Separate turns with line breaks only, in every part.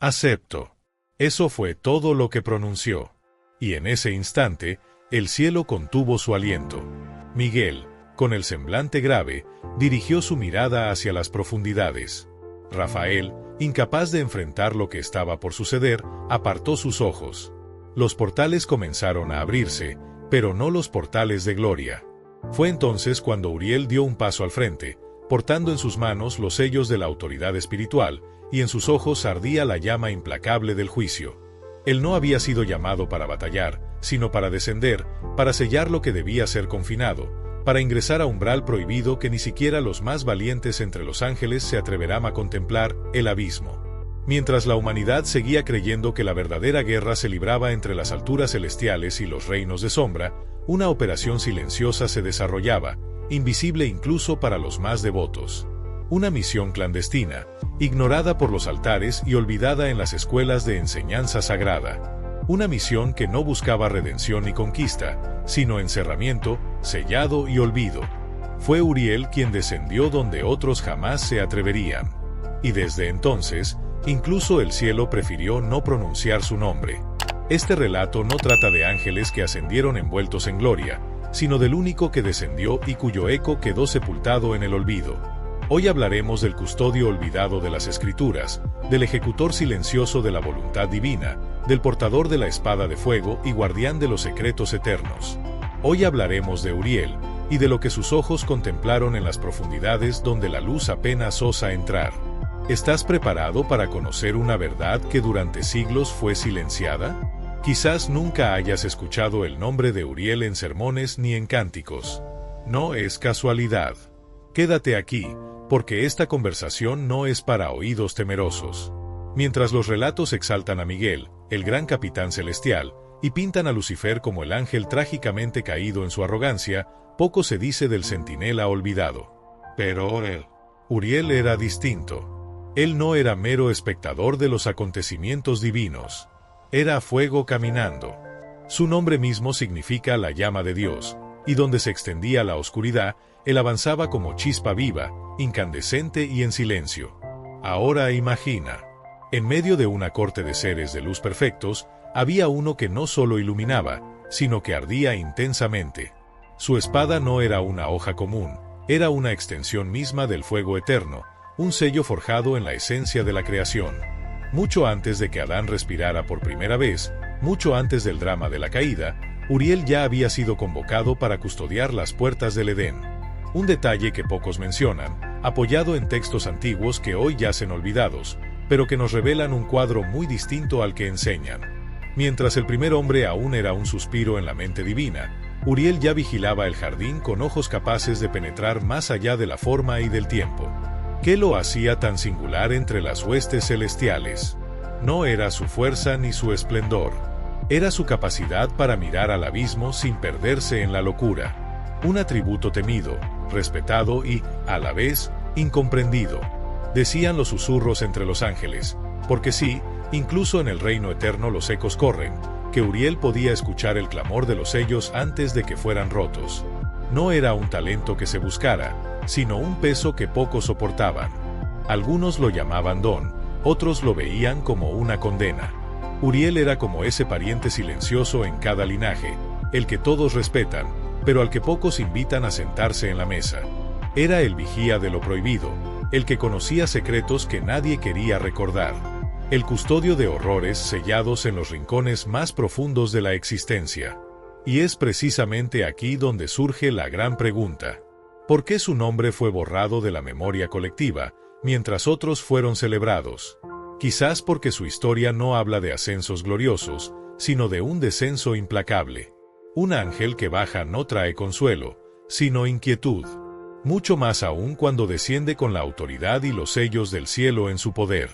Acepto. Eso fue todo lo que pronunció. Y en ese instante, el cielo contuvo su aliento. Miguel, con el semblante grave, dirigió su mirada hacia las profundidades. Rafael, incapaz de enfrentar lo que estaba por suceder, apartó sus ojos. Los portales comenzaron a abrirse, pero no los portales de gloria. Fue entonces cuando Uriel dio un paso al frente, portando en sus manos los sellos de la autoridad espiritual, y en sus ojos ardía la llama implacable del juicio. Él no había sido llamado para batallar, sino para descender, para sellar lo que debía ser confinado, para ingresar a umbral prohibido que ni siquiera los más valientes entre los ángeles se atreverán a contemplar, el abismo. Mientras la humanidad seguía creyendo que la verdadera guerra se libraba entre las alturas celestiales y los reinos de sombra, una operación silenciosa se desarrollaba, invisible incluso para los más devotos. Una misión clandestina, ignorada por los altares y olvidada en las escuelas de enseñanza sagrada. Una misión que no buscaba redención ni conquista, sino encerramiento, sellado y olvido. Fue Uriel quien descendió donde otros jamás se atreverían. Y desde entonces, incluso el cielo prefirió no pronunciar su nombre. Este relato no trata de ángeles que ascendieron envueltos en gloria, sino del único que descendió y cuyo eco quedó sepultado en el olvido. Hoy hablaremos del custodio olvidado de las Escrituras, del ejecutor silencioso de la voluntad divina, del portador de la espada de fuego y guardián de los secretos eternos. Hoy hablaremos de Uriel, y de lo que sus ojos contemplaron en las profundidades donde la luz apenas osa entrar. ¿Estás preparado para conocer una verdad que durante siglos fue silenciada? Quizás nunca hayas escuchado el nombre de Uriel en sermones ni en cánticos. No es casualidad. Quédate aquí, porque esta conversación no es para oídos temerosos. Mientras los relatos exaltan a Miguel, el gran capitán celestial, y pintan a Lucifer como el ángel trágicamente caído en su arrogancia, poco se dice del centinela olvidado. Pero Uriel era distinto. Él no era mero espectador de los acontecimientos divinos. Era fuego caminando. Su nombre mismo significa la llama de Dios, y donde se extendía la oscuridad, él avanzaba como chispa viva, incandescente y en silencio. Ahora imagina. En medio de una corte de seres de luz perfectos, había uno que no solo iluminaba, sino que ardía intensamente. Su espada no era una hoja común, era una extensión misma del fuego eterno, un sello forjado en la esencia de la creación. Mucho antes de que Adán respirara por primera vez, mucho antes del drama de la caída, Uriel ya había sido convocado para custodiar las puertas del Edén. Un detalle que pocos mencionan, apoyado en textos antiguos que hoy yacen olvidados, pero que nos revelan un cuadro muy distinto al que enseñan. Mientras el primer hombre aún era un suspiro en la mente divina, Uriel ya vigilaba el jardín con ojos capaces de penetrar más allá de la forma y del tiempo. ¿Qué lo hacía tan singular entre las huestes celestiales? No era su fuerza ni su esplendor. Era su capacidad para mirar al abismo sin perderse en la locura. Un atributo temido, respetado y, a la vez, incomprendido. Decían los susurros entre los ángeles, porque sí, incluso en el reino eterno los ecos corren, que Uriel podía escuchar el clamor de los sellos antes de que fueran rotos. No era un talento que se buscara, sino un peso que pocos soportaban. Algunos lo llamaban don, otros lo veían como una condena. Uriel era como ese pariente silencioso en cada linaje, el que todos respetan, pero al que pocos invitan a sentarse en la mesa. Era el vigía de lo prohibido, el que conocía secretos que nadie quería recordar. El custodio de horrores sellados en los rincones más profundos de la existencia. Y es precisamente aquí donde surge la gran pregunta. ¿Por qué su nombre fue borrado de la memoria colectiva, mientras otros fueron celebrados? Quizás porque su historia no habla de ascensos gloriosos, sino de un descenso implacable. Un ángel que baja no trae consuelo, sino inquietud. Mucho más aún cuando desciende con la autoridad y los sellos del cielo en su poder.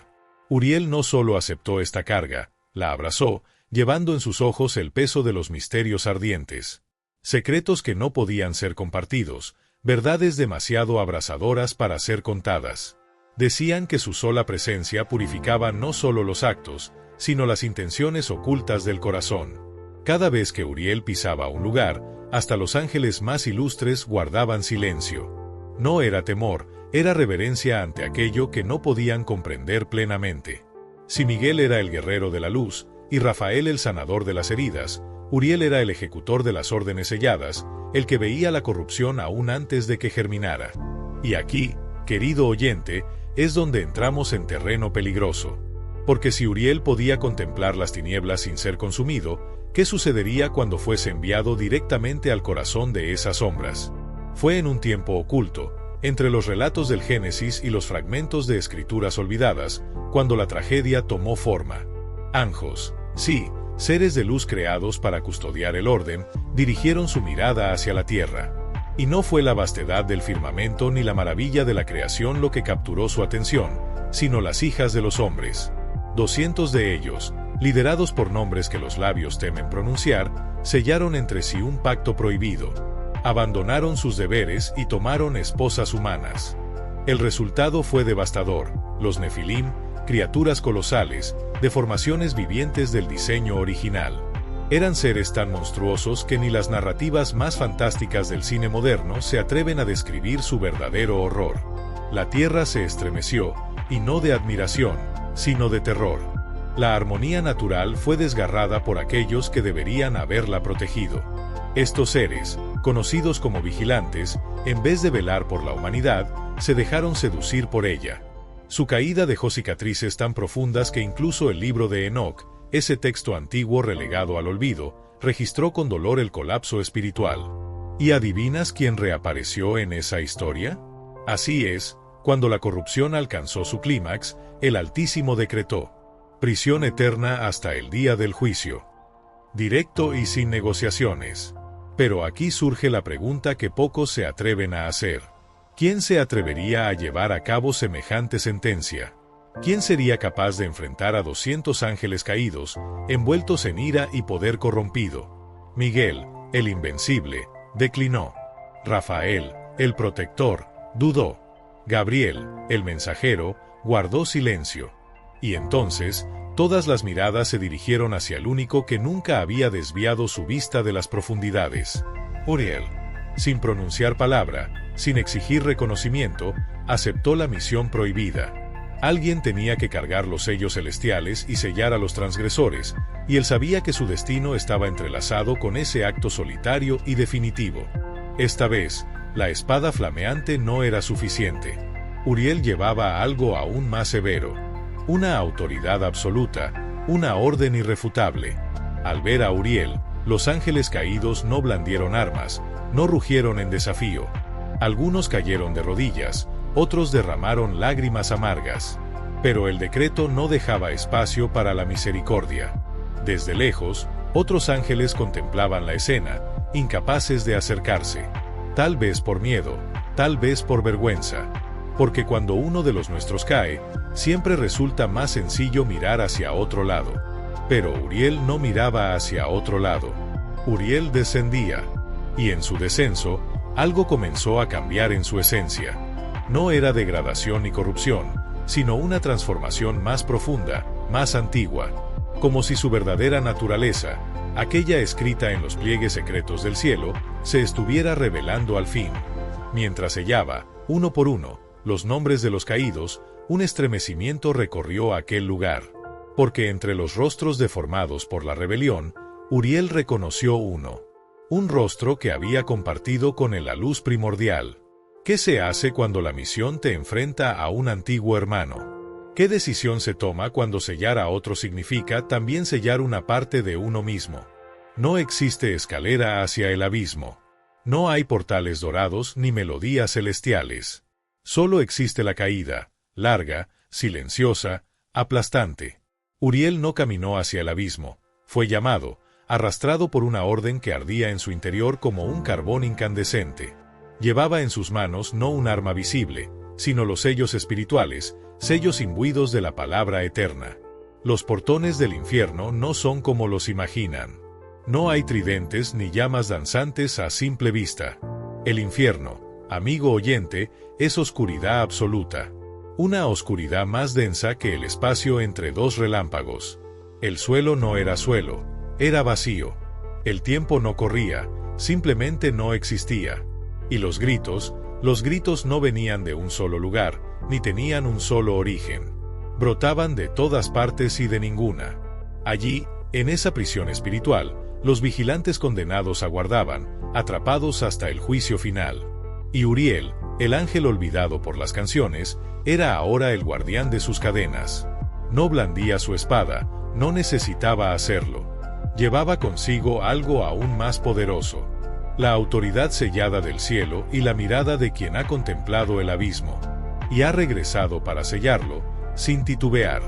Uriel no solo aceptó esta carga, la abrazó, llevando en sus ojos el peso de los misterios ardientes. Secretos que no podían ser compartidos, verdades demasiado abrasadoras para ser contadas. Decían que su sola presencia purificaba no solo los actos, sino las intenciones ocultas del corazón. Cada vez que Uriel pisaba un lugar, hasta los ángeles más ilustres guardaban silencio. No era temor, era reverencia ante aquello que no podían comprender plenamente. Si Miguel era el guerrero de la luz, y Rafael el sanador de las heridas, Uriel era el ejecutor de las órdenes selladas, el que veía la corrupción aún antes de que germinara. Y aquí, querido oyente, es donde entramos en terreno peligroso. Porque si Uriel podía contemplar las tinieblas sin ser consumido, ¿qué sucedería cuando fuese enviado directamente al corazón de esas sombras? Fue en un tiempo oculto, entre los relatos del Génesis y los fragmentos de escrituras olvidadas, cuando la tragedia tomó forma. Anjos, sí, seres de luz creados para custodiar el orden, dirigieron su mirada hacia la tierra. Y no fue la vastedad del firmamento ni la maravilla de la creación lo que capturó su atención, sino las hijas de los hombres. 200 de ellos, liderados por nombres que los labios temen pronunciar, sellaron entre sí un pacto prohibido. Abandonaron sus deberes y tomaron esposas humanas. El resultado fue devastador. Los Nefilim, criaturas colosales, deformaciones vivientes del diseño original. Eran seres tan monstruosos que ni las narrativas más fantásticas del cine moderno se atreven a describir su verdadero horror. La tierra se estremeció, y no de admiración, sino de terror. La armonía natural fue desgarrada por aquellos que deberían haberla protegido. Estos seres, conocidos como vigilantes, en vez de velar por la humanidad, se dejaron seducir por ella. Su caída dejó cicatrices tan profundas que incluso el libro de Enoc, ese texto antiguo relegado al olvido, registró con dolor el colapso espiritual. ¿Y adivinas quién reapareció en esa historia? Así es, cuando la corrupción alcanzó su clímax, el Altísimo decretó prisión eterna hasta el día del juicio. Directo y sin negociaciones. Pero aquí surge la pregunta que pocos se atreven a hacer. ¿Quién se atrevería a llevar a cabo semejante sentencia? ¿Quién sería capaz de enfrentar a 200 ángeles caídos, envueltos en ira y poder corrompido? Miguel, el invencible, declinó. Rafael, el protector, dudó. Gabriel, el mensajero, guardó silencio. Y entonces, todas las miradas se dirigieron hacia el único que nunca había desviado su vista de las profundidades. Uriel, sin pronunciar palabra, sin exigir reconocimiento, aceptó la misión prohibida. Alguien tenía que cargar los sellos celestiales y sellar a los transgresores, y él sabía que su destino estaba entrelazado con ese acto solitario y definitivo. Esta vez, la espada flameante no era suficiente. Uriel llevaba algo aún más severo. Una autoridad absoluta, una orden irrefutable. Al ver a Uriel, los ángeles caídos no blandieron armas, no rugieron en desafío. Algunos cayeron de rodillas, otros derramaron lágrimas amargas. Pero el decreto no dejaba espacio para la misericordia. Desde lejos, otros ángeles contemplaban la escena, incapaces de acercarse. Tal vez por miedo, tal vez por vergüenza. Porque cuando uno de los nuestros cae, siempre resulta más sencillo mirar hacia otro lado. Pero Uriel no miraba hacia otro lado. Uriel descendía. Y en su descenso, algo comenzó a cambiar en su esencia. No era degradación ni corrupción, sino una transformación más profunda, más antigua. Como si su verdadera naturaleza, aquella escrita en los pliegues secretos del cielo, se estuviera revelando al fin. Mientras sellaba, uno por uno, los nombres de los caídos, un estremecimiento recorrió aquel lugar. Porque entre los rostros deformados por la rebelión, Uriel reconoció uno. Un rostro que había compartido con la luz primordial. ¿Qué se hace cuando la misión te enfrenta a un antiguo hermano? ¿Qué decisión se toma cuando sellar a otro significa también sellar una parte de uno mismo? No existe escalera hacia el abismo. No hay portales dorados ni melodías celestiales. Solo existe la caída, larga, silenciosa, aplastante. Uriel no caminó hacia el abismo, fue llamado, arrastrado por una orden que ardía en su interior como un carbón incandescente. Llevaba en sus manos no un arma visible, sino los sellos espirituales, sellos imbuidos de la palabra eterna. Los portones del infierno no son como los imaginan. No hay tridentes ni llamas danzantes a simple vista. El infierno, amigo oyente, es oscuridad absoluta. Una oscuridad más densa que el espacio entre dos relámpagos. El suelo no era suelo, era vacío. El tiempo no corría, simplemente no existía. Y los gritos no venían de un solo lugar, ni tenían un solo origen. Brotaban de todas partes y de ninguna. Allí, en esa prisión espiritual, los vigilantes condenados aguardaban, atrapados hasta el juicio final. Y Uriel, el ángel olvidado por las canciones, era ahora el guardián de sus cadenas. No blandía su espada, no necesitaba hacerlo. Llevaba consigo algo aún más poderoso: la autoridad sellada del cielo y la mirada de quien ha contemplado el abismo. Y ha regresado para sellarlo, sin titubear.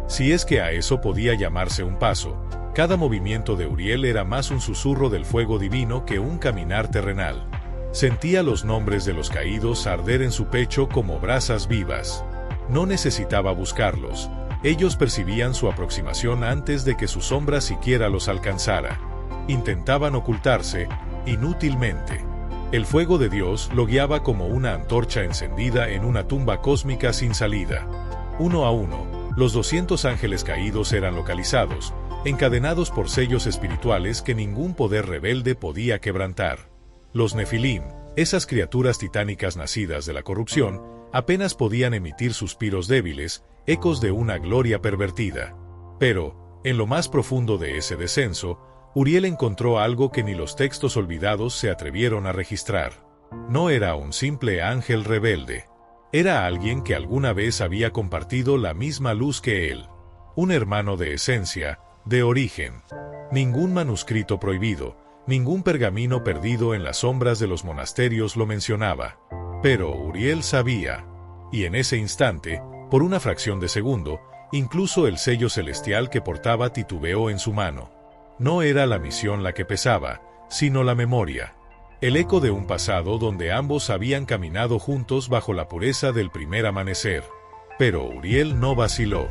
Si es que a eso podía llamarse un paso, cada movimiento de Uriel era más un susurro del fuego divino que un caminar terrenal. Sentía los nombres de los caídos arder en su pecho como brasas vivas. No necesitaba buscarlos, ellos percibían su aproximación antes de que su sombra siquiera los alcanzara. Intentaban ocultarse, inútilmente. El fuego de Dios lo guiaba como una antorcha encendida en una tumba cósmica sin salida. Uno a uno, los 200 ángeles caídos eran localizados, encadenados por sellos espirituales que ningún poder rebelde podía quebrantar. Los Nefilim, esas criaturas titánicas nacidas de la corrupción, apenas podían emitir suspiros débiles, ecos de una gloria pervertida. Pero, en lo más profundo de ese descenso, Uriel encontró algo que ni los textos olvidados se atrevieron a registrar. No era un simple ángel rebelde. Era alguien que alguna vez había compartido la misma luz que él. Un hermano de esencia, de origen. Ningún manuscrito prohibido, ningún pergamino perdido en las sombras de los monasterios lo mencionaba. Pero Uriel sabía. Y en ese instante, por una fracción de segundo, incluso el sello celestial que portaba titubeó en su mano. No era la misión la que pesaba, sino la memoria. El eco de un pasado donde ambos habían caminado juntos bajo la pureza del primer amanecer. Pero Uriel no vaciló.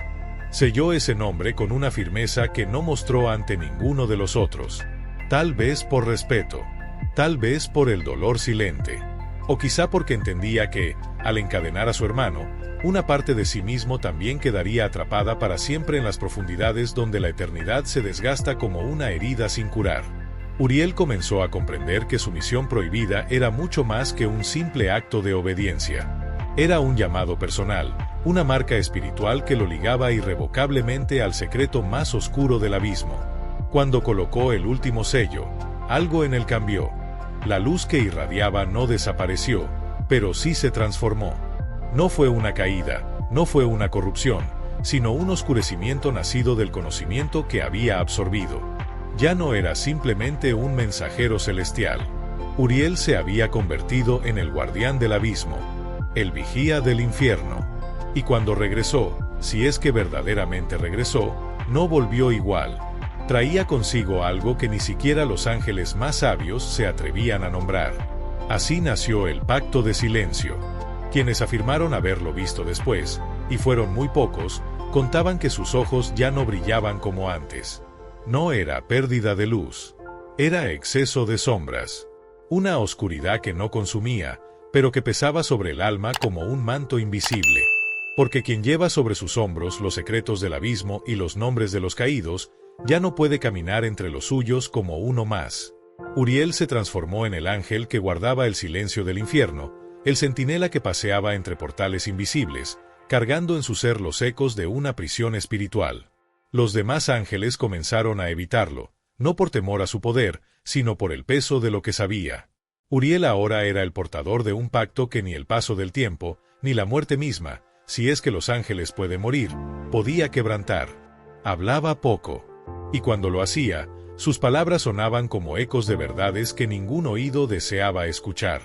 Selló ese nombre con una firmeza que no mostró ante ninguno de los otros. Tal vez por respeto, tal vez por el dolor silente, o quizá porque entendía que, al encadenar a su hermano, una parte de sí mismo también quedaría atrapada para siempre en las profundidades donde la eternidad se desgasta como una herida sin curar. Uriel comenzó a comprender que su misión prohibida era mucho más que un simple acto de obediencia. Era un llamado personal, una marca espiritual que lo ligaba irrevocablemente al secreto más oscuro del abismo. Cuando colocó el último sello, algo en él cambió. La luz que irradiaba no desapareció, pero sí se transformó. No fue una caída, no fue una corrupción, sino un oscurecimiento nacido del conocimiento que había absorbido. Ya no era simplemente un mensajero celestial. Uriel se había convertido en el guardián del abismo, el vigía del infierno. Y cuando regresó, si es que verdaderamente regresó, no volvió igual. Traía consigo algo que ni siquiera los ángeles más sabios se atrevían a nombrar. Así nació el Pacto de Silencio. Quienes afirmaron haberlo visto después, y fueron muy pocos, contaban que sus ojos ya no brillaban como antes. No era pérdida de luz, era exceso de sombras. Una oscuridad que no consumía, pero que pesaba sobre el alma como un manto invisible. Porque quien lleva sobre sus hombros los secretos del abismo y los nombres de los caídos, ya no puede caminar entre los suyos como uno más. Uriel se transformó en el ángel que guardaba el silencio del infierno, el centinela que paseaba entre portales invisibles, cargando en su ser los ecos de una prisión espiritual. Los demás ángeles comenzaron a evitarlo, no por temor a su poder, sino por el peso de lo que sabía. Uriel ahora era el portador de un pacto que ni el paso del tiempo, ni la muerte misma, si es que los ángeles pueden morir, podía quebrantar. Hablaba poco. Y cuando lo hacía, sus palabras sonaban como ecos de verdades que ningún oído deseaba escuchar.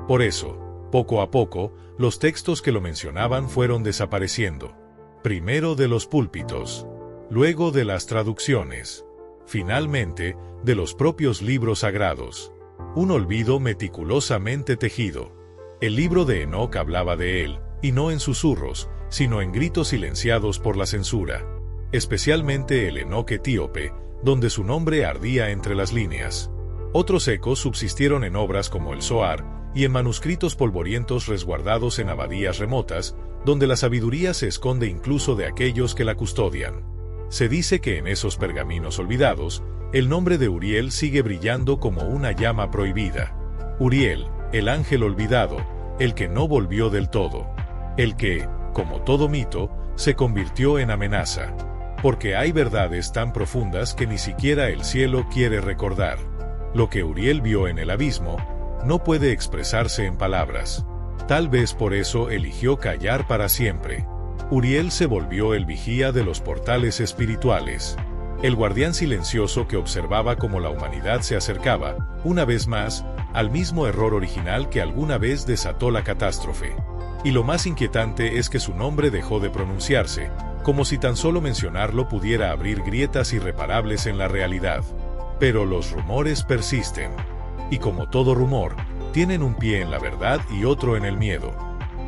Por eso, poco a poco, los textos que lo mencionaban fueron desapareciendo. Primero de los púlpitos, luego de las traducciones, finalmente, de los propios libros sagrados. Un olvido meticulosamente tejido. El libro de Enoc hablaba de él, y no en susurros, sino en gritos silenciados por la censura. Especialmente el Enoc etíope, donde su nombre ardía entre las líneas. Otros ecos subsistieron en obras como el Zohar, y en manuscritos polvorientos resguardados en abadías remotas, donde la sabiduría se esconde incluso de aquellos que la custodian. Se dice que en esos pergaminos olvidados, el nombre de Uriel sigue brillando como una llama prohibida. Uriel, el ángel olvidado, el que no volvió del todo. El que, como todo mito, se convirtió en amenaza. Porque hay verdades tan profundas que ni siquiera el cielo quiere recordar. Lo que Uriel vio en el abismo no puede expresarse en palabras. Tal vez por eso eligió callar para siempre. Uriel se volvió el vigía de los portales espirituales. El guardián silencioso que observaba cómo la humanidad se acercaba, una vez más, al mismo error original que alguna vez desató la catástrofe. Y lo más inquietante es que su nombre dejó de pronunciarse, como si tan solo mencionarlo pudiera abrir grietas irreparables en la realidad. Pero los rumores persisten. Y como todo rumor, tienen un pie en la verdad y otro en el miedo.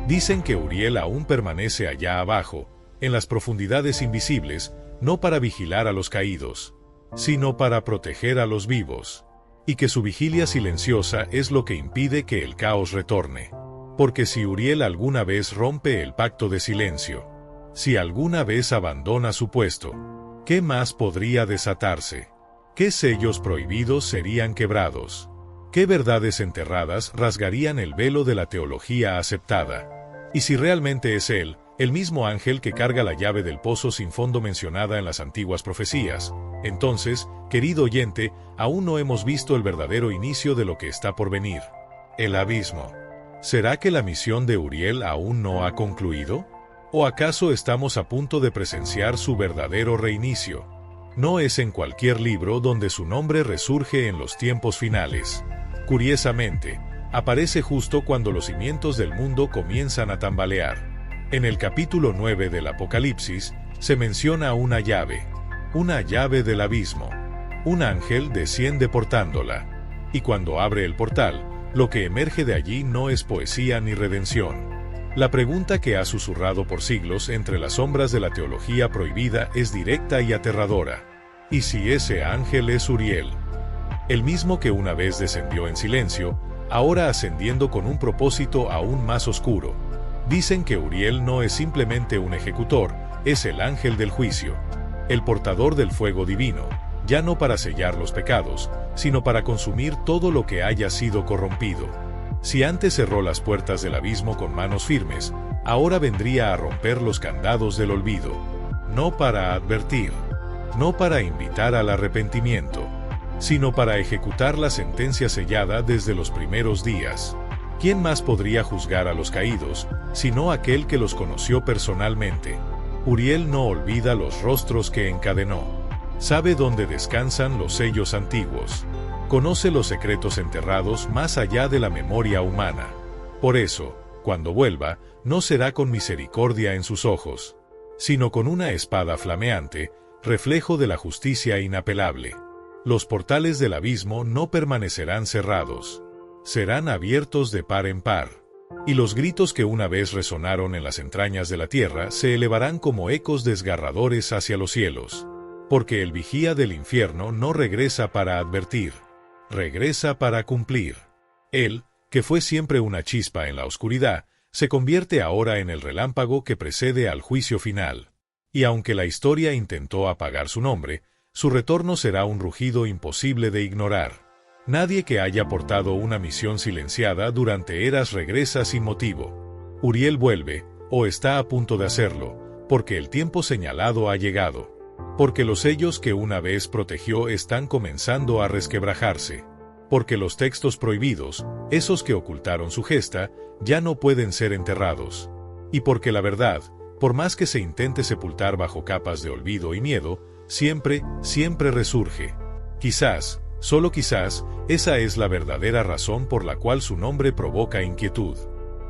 Dicen que Uriel aún permanece allá abajo, en las profundidades invisibles, no para vigilar a los caídos, sino para proteger a los vivos. Y que su vigilia silenciosa es lo que impide que el caos retorne. Porque si Uriel alguna vez rompe el pacto de silencio, si alguna vez abandona su puesto, ¿qué más podría desatarse? ¿Qué sellos prohibidos serían quebrados? ¿Qué verdades enterradas rasgarían el velo de la teología aceptada? Y si realmente es él, el mismo ángel que carga la llave del pozo sin fondo mencionada en las antiguas profecías, entonces, querido oyente, aún no hemos visto el verdadero inicio de lo que está por venir. El abismo. ¿Será que la misión de Uriel aún no ha concluido? ¿O acaso estamos a punto de presenciar su verdadero reinicio? No es en cualquier libro donde su nombre resurge en los tiempos finales. Curiosamente, aparece justo cuando los cimientos del mundo comienzan a tambalear. En el capítulo 9 del Apocalipsis, se menciona una llave del abismo. Un ángel desciende portándola. Y cuando abre el portal, lo que emerge de allí no es poesía ni redención. La pregunta que ha susurrado por siglos entre las sombras de la teología prohibida es directa y aterradora. ¿Y si ese ángel es Uriel? El mismo que una vez descendió en silencio, ahora ascendiendo con un propósito aún más oscuro. Dicen que Uriel no es simplemente un ejecutor, es el ángel del juicio, el portador del fuego divino, ya no para sellar los pecados, sino para consumir todo lo que haya sido corrompido. Si antes cerró las puertas del abismo con manos firmes, ahora vendría a romper los candados del olvido, no para advertir, no para invitar al arrepentimiento, sino para ejecutar la sentencia sellada desde los primeros días. ¿Quién más podría juzgar a los caídos, sino aquel que los conoció personalmente? Uriel no olvida los rostros que encadenó. Sabe dónde descansan los sellos antiguos. Conoce los secretos enterrados más allá de la memoria humana. Por eso, cuando vuelva, no será con misericordia en sus ojos, sino con una espada flameante, reflejo de la justicia inapelable. Los portales del abismo no permanecerán cerrados. Serán abiertos de par en par. Y los gritos que una vez resonaron en las entrañas de la tierra se elevarán como ecos desgarradores hacia los cielos. Porque el vigía del infierno no regresa para advertir, regresa para cumplir. Él, que fue siempre una chispa en la oscuridad, se convierte ahora en el relámpago que precede al juicio final. Y aunque la historia intentó apagar su nombre, su retorno será un rugido imposible de ignorar. Nadie que haya portado una misión silenciada durante eras regresa sin motivo. Uriel vuelve, o está a punto de hacerlo, porque el tiempo señalado ha llegado. Porque los sellos que una vez protegió están comenzando a resquebrajarse. Porque los textos prohibidos, esos que ocultaron su gesta, ya no pueden ser enterrados. Y porque la verdad, por más que se intente sepultar bajo capas de olvido y miedo, siempre resurge. Quizás, solo quizás, esa es la verdadera razón por la cual su nombre provoca inquietud.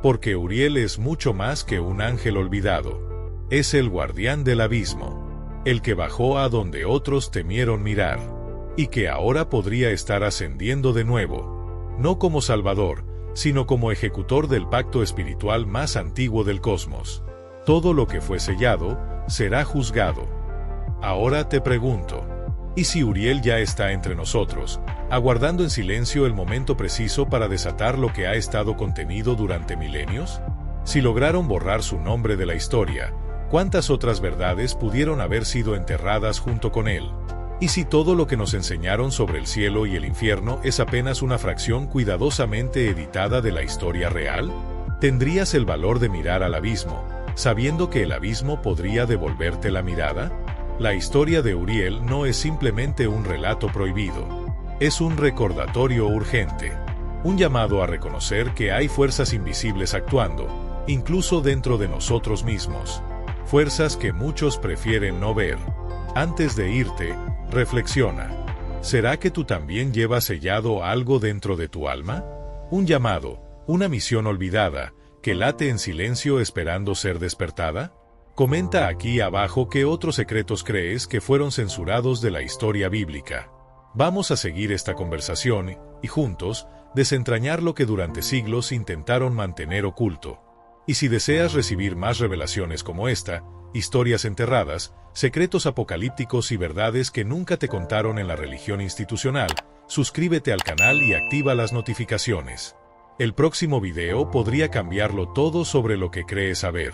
Porque Uriel es mucho más que un ángel olvidado. Es el guardián del abismo, el que bajó a donde otros temieron mirar, y que ahora podría estar ascendiendo de nuevo, no como Salvador, sino como ejecutor del pacto espiritual más antiguo del cosmos. Todo lo que fue sellado, será juzgado. Ahora te pregunto, ¿y si Uriel ya está entre nosotros, aguardando en silencio el momento preciso para desatar lo que ha estado contenido durante milenios? Si lograron borrar su nombre de la historia, ¿cuántas otras verdades pudieron haber sido enterradas junto con él? ¿Y si todo lo que nos enseñaron sobre el cielo y el infierno es apenas una fracción cuidadosamente editada de la historia real? ¿Tendrías el valor de mirar al abismo, sabiendo que el abismo podría devolverte la mirada? La historia de Uriel no es simplemente un relato prohibido. Es un recordatorio urgente. Un llamado a reconocer que hay fuerzas invisibles actuando, incluso dentro de nosotros mismos. Fuerzas que muchos prefieren no ver. Antes de irte, reflexiona. ¿Será que tú también llevas sellado algo dentro de tu alma? Un llamado, una misión olvidada, que late en silencio esperando ser despertada. Comenta aquí abajo qué otros secretos crees que fueron censurados de la historia bíblica. Vamos a seguir esta conversación y juntos desentrañar lo que durante siglos intentaron mantener oculto. Y si deseas recibir más revelaciones como esta, historias enterradas, secretos apocalípticos y verdades que nunca te contaron en la religión institucional, suscríbete al canal y activa las notificaciones. El próximo video podría cambiarlo todo sobre lo que crees saber.